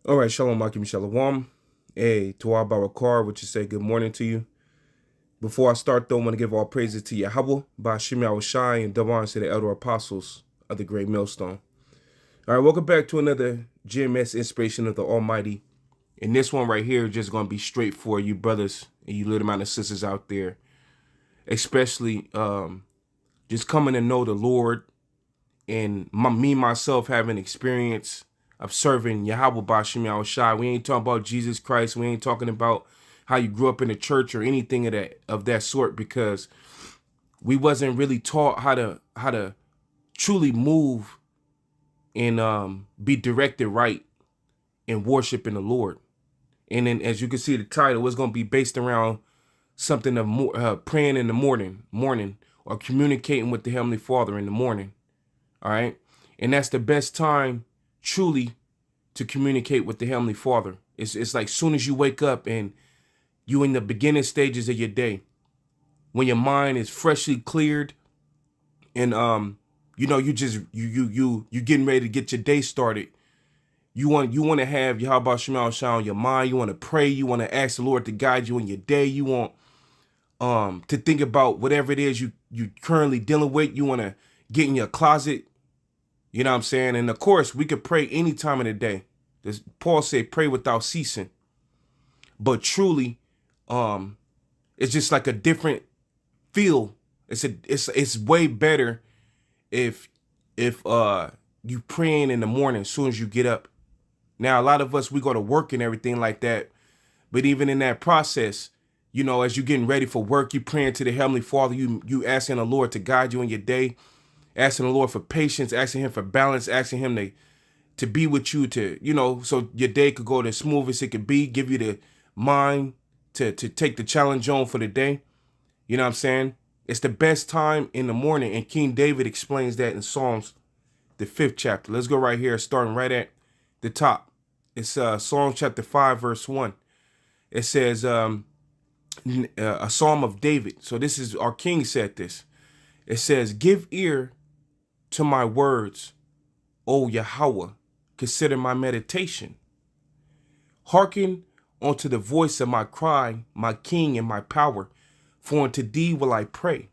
All right, Shalom Akim Shalom. Hey, to our Barakar, which is say good morning to you. Before I start, though, I want to give all praises to Yahweh, Bashim Yahushai, and Davon to the elder apostles of the great millstone. All right, welcome back to another GMS Inspiration of the Almighty. And this one right here is just going to be straight for you brothers and you little amount of sisters out there, especially just coming to know the Lord and myself having experience of serving Yahweh Bashim Yahushai. We ain't talking about Jesus Christ. We ain't talking about how you grew up in the church or anything of that sort, because we wasn't really taught how to truly move and be directed right in worshiping the Lord. And then, as you can see, the title is going to be based around something of praying in the morning, or communicating with the Heavenly Father in the morning. All right, and that's the best time truly to communicate with the Heavenly Father. It's like soon as you wake up and you in the beginning stages of your day, when your mind is freshly cleared, and you just you getting ready to get your day started. You want to have Yahweh Shemal Shah on your mind. You want to pray. You want to ask the Lord to guide you in your day. You want to think about whatever it is you currently dealing with. You want to get in your closet. You know what I'm saying? And of course, we could pray any time of the day. Paul said, pray without ceasing. But truly, it's just like a different feel. It's way better if you praying in the morning as soon as you get up. Now, a lot of us, we go to work and everything like that. But even in that process, as you're getting ready for work, you praying to the Heavenly Father, you asking the Lord to guide you in your day, asking the Lord for patience, asking him for balance, asking him to be with you, so your day could go as smooth as it could be, give you the mind to take the challenge on for the day. You know what I'm saying? It's the best time in the morning. And King David explains that in Psalms, the 5th chapter. Let's go right here, starting right at the top. It's Psalm chapter 5, verse 1. It says, a Psalm of David. So this is, our King said this. It says, give ear to my words, O Yahweh, consider my meditation. Hearken unto the voice of my cry, my King and my power, for unto thee will I pray.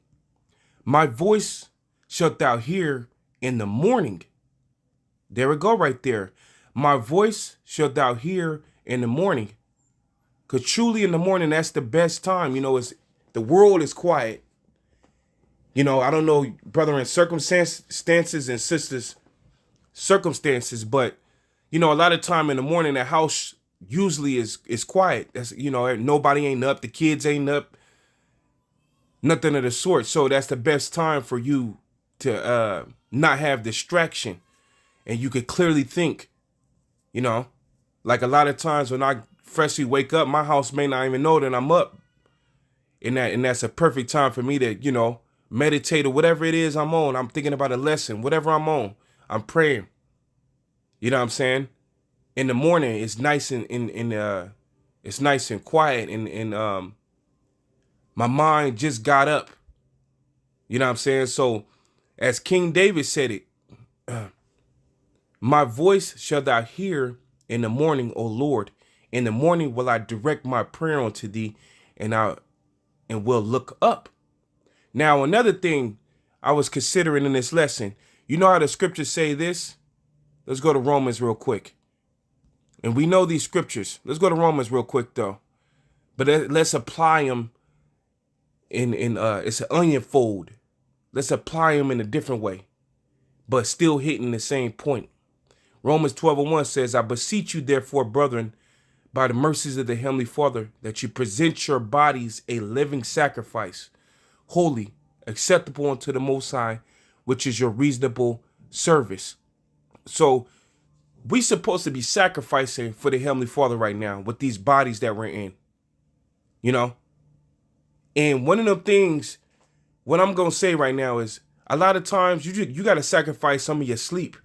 My voice shalt thou hear in the morning. There we go right there. My voice shalt thou hear in the morning. Because truly in the morning, that's the best time. The world is quiet. I don't know, brother, in circumstances and sisters, circumstances, but a lot of time in the morning, the house usually is quiet. That's nobody ain't up, the kids ain't up, nothing of the sort. So that's the best time for you to not have distraction, and you could clearly think. Like a lot of times when I freshly wake up, my house may not even know that I'm up, and that's a perfect time for me to meditate or whatever it is I'm on. I'm thinking about a lesson, whatever I'm on, I'm praying. You know what I'm saying? In the morning, it's nice and it's nice and quiet, and my mind just got up. You know what I'm saying? So, as King David said it, my voice shall thou hear in the morning, O Lord. In the morning will I direct my prayer unto thee, and will look up. Now, another thing I was considering in this lesson, you know how the scriptures say this? Let's go to Romans real quick. And we know these scriptures. Let's go to Romans real quick, though. But let's apply them in it's an onion fold. Let's apply them in a different way, but still hitting the same point. Romans 12:1 says, I beseech you, therefore, brethren, by the mercies of the Heavenly Father, that you present your bodies a living sacrifice, holy, acceptable unto the Most High, which is your reasonable service. So we supposed to be sacrificing for the Heavenly Father right now with these bodies that we're in, And one of the things, what I'm going to say right now is, a lot of times you got to sacrifice some of your sleep.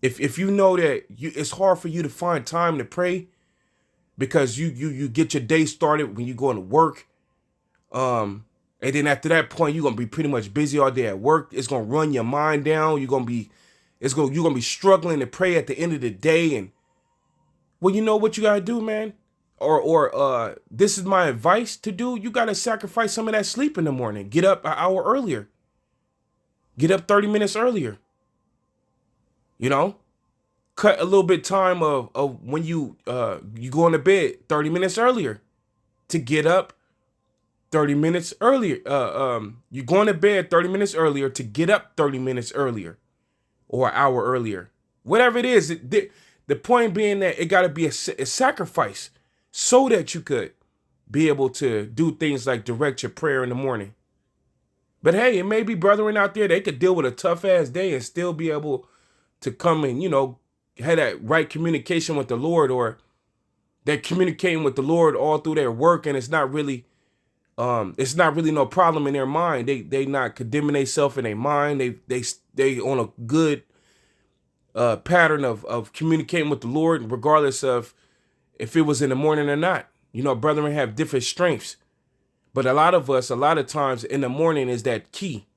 If you know that it's hard for you to find time to pray because you get your day started when you go to work, and then after that point you're gonna be pretty much busy all day at work. It's gonna run your mind down. You're gonna be You're gonna be struggling to pray at the end of the day. And well, you know what you gotta do, man? Or this is my advice to do. You gotta sacrifice some of that sleep in the morning. Get up an hour earlier. Get up 30 minutes earlier. You know? Cut a little bit time of when you go into bed 30 minutes earlier to get up 30 minutes earlier. You're going to bed 30 minutes earlier to get up 30 minutes earlier or an hour earlier. Whatever it is, the point being that it got to be a sacrifice so that you could be able to do things like direct your prayer in the morning. But hey, it may be brethren out there, they could deal with a tough ass day and still be able to come and, have that right communication with the Lord, or they're communicating with the Lord all through their work, and it's not really no problem in their mind. They not condemning themselves in their mind. They on a good pattern of communicating with the Lord, regardless of if it was in the morning or not. Brethren have different strengths, but a lot of times in the morning is that key.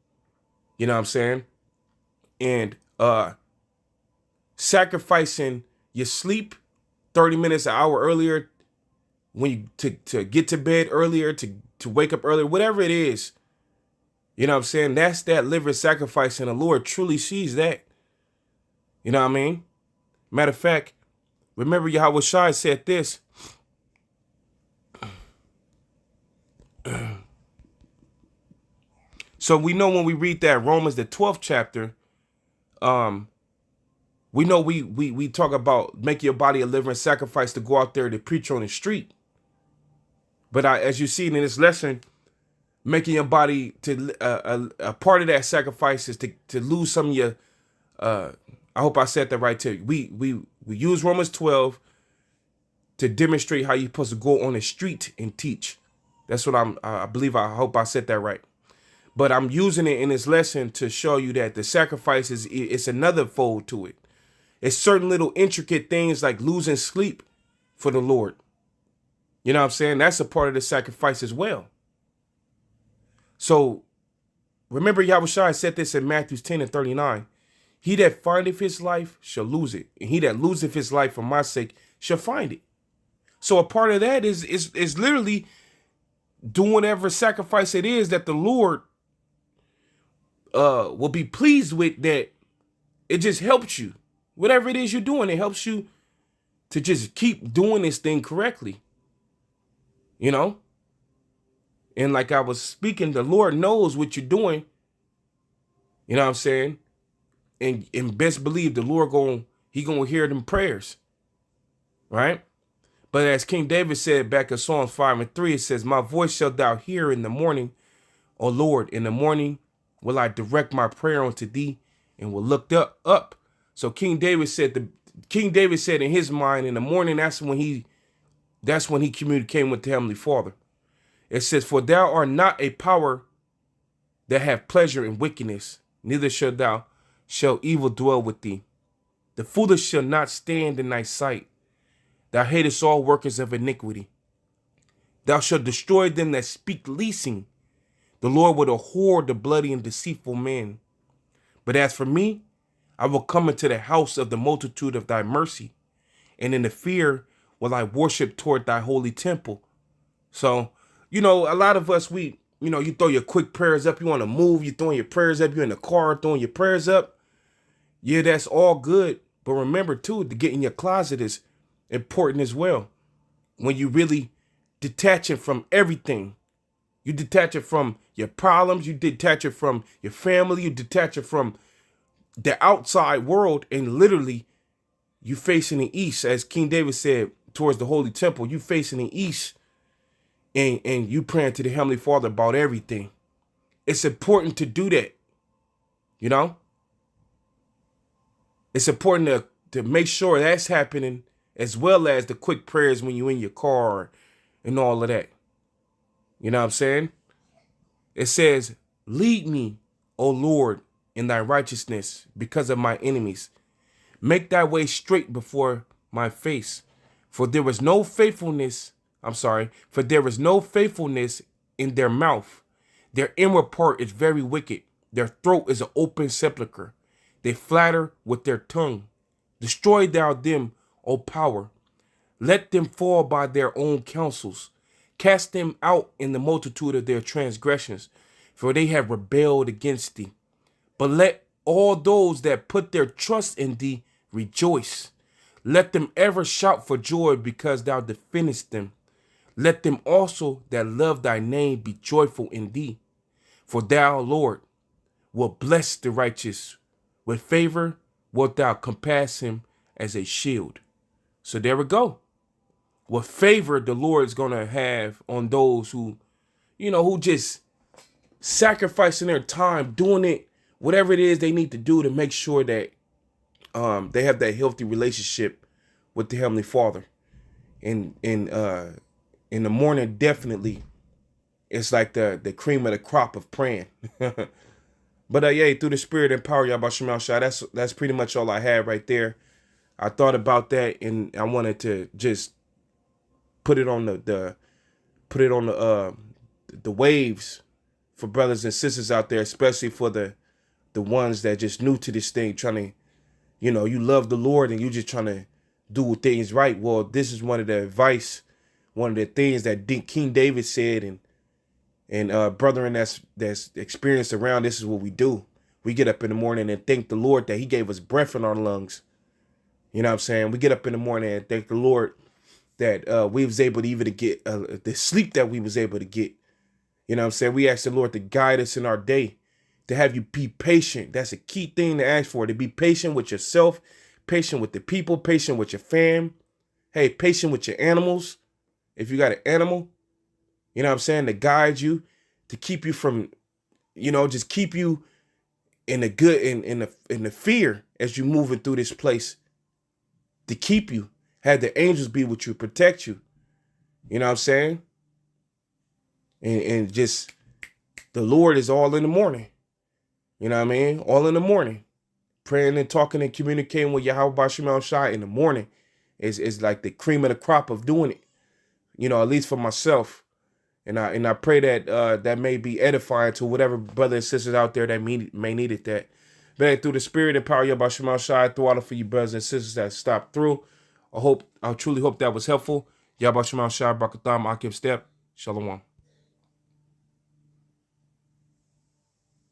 You know what I'm saying? And sacrificing your sleep 30 minutes, an hour earlier, when you to get to bed earlier, to wake up earlier, whatever it is, you know what I'm saying? That's that living sacrifice, and the Lord truly sees that. You know what I mean? Matter of fact, remember Yahweh Shai said this. So we know when we read that Romans, the 12th chapter, we know we talk about make your body a living sacrifice to go out there to preach on the street. But as you see in this lesson, making your body to a part of that sacrifice is to lose some of your. I hope I said that right too. We use Romans 12 to demonstrate how you're supposed to go on the street and teach. That's what I hope I said that right. But I'm using it in this lesson to show you that the sacrifice it's another fold to it. It's certain little intricate things like losing sleep for the Lord. You know what I'm saying? That's a part of the sacrifice as well. So remember Yahushua said this in Matthew 10:39. He that findeth his life shall lose it, and he that loseth his life for my sake shall find it. So a part of that is literally doing whatever sacrifice it is that the Lord will be pleased with, that it just helps you. Whatever it is you're doing, it helps you to just keep doing this thing correctly. And like I was speaking, the Lord knows what you're doing. You know what I'm saying? And best believe the Lord he gonna hear them prayers. Right? But as King David said back in Psalms 5:3, it says, my voice shalt thou hear in the morning, O Lord. In the morning will I direct my prayer unto thee, and will look up. So King David said in his mind, in the morning, that's when he communicated with the Heavenly Father. It says, for thou art not a power that have pleasure in wickedness, neither shall evil dwell with thee. The foolish shall not stand in thy sight. Thou hatest all workers of iniquity. Thou shalt destroy them that speak leasing. The Lord will abhor the bloody and deceitful man. But as for me, I will come into the house of the multitude of thy mercy, and in the fear will I worship toward thy holy temple. So, a lot of us, you throw your quick prayers up, you want to move, you're throwing your prayers up, you're in the car throwing your prayers up. Yeah, that's all good. But remember, too, to get in your closet is important as well. When you really detach it from everything, you detach it from your problems, you detach it from your family, you detach it from the outside world, and literally you facing the east, as King David said, towards the holy temple. You facing the east, and you praying to the Heavenly Father about everything. It's important to do that. It's important to make sure that's happening, as well as the quick prayers when you're in your car and all of that. You know what I'm saying? It says, lead me, O Lord, in thy righteousness because of my enemies. Make thy way straight before my face. For there is no faithfulness in their mouth. Their inward part is very wicked. Their throat is an open sepulchre. They flatter with their tongue. Destroy thou them, O power. Let them fall by their own counsels. Cast them out in the multitude of their transgressions, for they have rebelled against thee. But let all those that put their trust in thee rejoice. Let them ever shout for joy because thou defendest them. Let them also that love thy name be joyful in thee. For thou, Lord, wilt bless the righteous. With favor wilt thou compass him as a shield. So there we go. What favor the Lord is going to have on those who, who just sacrificing their time, doing it, whatever it is they need to do to make sure that they have that healthy relationship with the Heavenly Father. And in the morning, definitely, it's like the cream of the crop of praying. But yeah, through the Spirit and power, Yahweh Shema Shai, that's pretty much all I had right there. I thought about that, and I wanted to just put it on the waves for brothers and sisters out there, especially for the ones that just new to this thing, trying to, you love the Lord and you just trying to do things right. Well, this is one of the advice, one of the things that King David said, and brethren that's experienced around, this is what we do. We get up in the morning and thank the Lord that he gave us breath in our lungs. You know what I'm saying? We get up in the morning and thank the Lord that we was able to even get the sleep that we was able to get. You know what I'm saying? We ask the Lord to guide us in our day, to have you be patient. That's a key thing to ask for, to be patient with yourself, patient with the people, patient with your fam. Hey, patient with your animals. If you got an animal, you know what I'm saying, to guide you, to keep you from, just keep you in the good, in the fear as you moving through this place, to keep you. Have the angels be with you, protect you. You know what I'm saying? And just, the Lord is all in the morning. You know what I mean? All in the morning. Praying and talking and communicating with Yahweh Shema Shai in the morning is like the cream of the crop of doing it. At least for myself. And I pray that that may be edifying to whatever brothers and sisters out there that may need it. That, man, through the Spirit and power of Yahweh Shema Shai, through all of you brothers and sisters that stopped through. I truly hope that was helpful. Yahweh Shema Shai, Barakatham, Akim Step, Shalom.